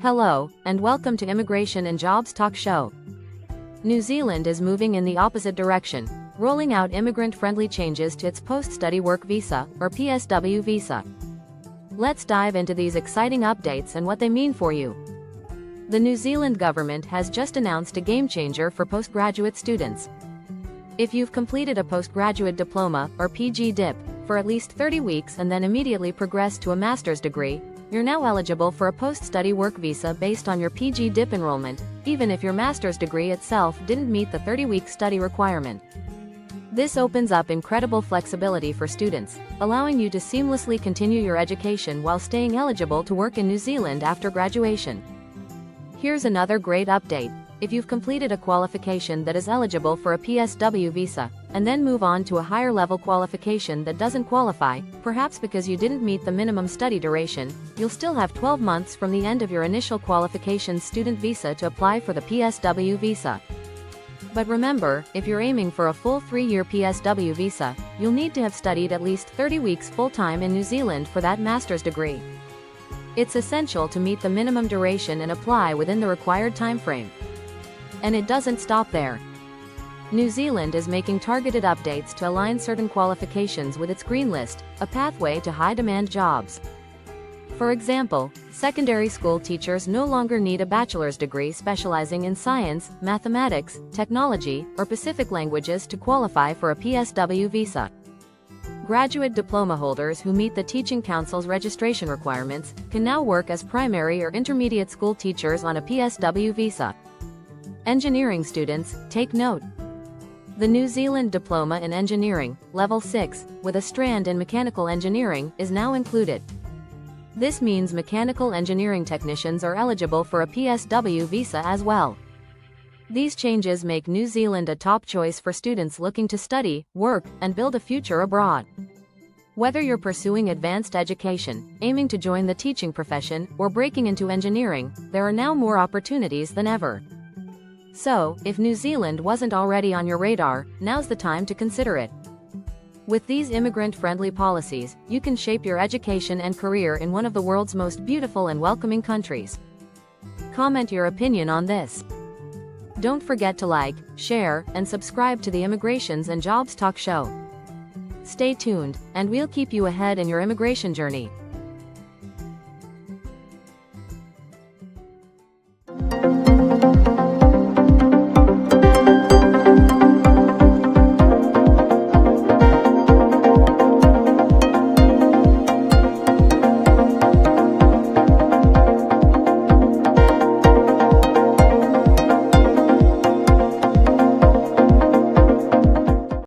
Hello, and welcome to Immigration and Jobs Talk Show. New Zealand is moving in the opposite direction, rolling out immigrant-friendly changes to its post-study work visa, or PSW visa. Let's dive into these exciting updates and what they mean for you. The New Zealand government has just announced a game-changer for postgraduate students. If you've completed a postgraduate diploma, or PG DIP, for at least 30 weeks and then immediately progressed to a master's degree, you're now eligible for a post-study work visa based on your PG DIP enrollment, even if your master's degree itself didn't meet the 30-week study requirement. This opens up incredible flexibility for students, allowing you to seamlessly continue your education while staying eligible to work in New Zealand after graduation. Here's another great update. If you've completed a qualification that is eligible for a PSW visa, and then move on to a higher level qualification that doesn't qualify, perhaps because you didn't meet the minimum study duration, you'll still have 12 months from the end of your initial qualifications student visa to apply for the PSW visa. But remember, if you're aiming for a full 3-year PSW visa, you'll need to have studied at least 30 weeks full-time in New Zealand for that master's degree. It's essential to meet the minimum duration and apply within the required time frame. And it doesn't stop there. New Zealand is making targeted updates to align certain qualifications with its Green List, a pathway to high-demand jobs. For example, secondary school teachers no longer need a bachelor's degree specializing in science, mathematics, technology, or Pacific languages to qualify for a PSW visa. Graduate diploma holders who meet the Teaching Council's registration requirements can now work as primary or intermediate school teachers on a PSW visa. Engineering students, take note. The New Zealand Diploma in Engineering, Level 6, with a strand in Mechanical Engineering, is now included. This means mechanical engineering technicians are eligible for a PSW visa as well. These changes make New Zealand a top choice for students looking to study, work, and build a future abroad. Whether you're pursuing advanced education, aiming to join the teaching profession, or breaking into engineering, there are now more opportunities than ever. So, if New Zealand wasn't already on your radar, now's the time to consider it. With these immigrant-friendly policies, you can shape your education and career in one of the world's most beautiful and welcoming countries. Comment your opinion on this. Don't forget to like, share, and subscribe to the Immigrations and Jobs Talk Show. Stay tuned, and we'll keep you ahead in your immigration journey.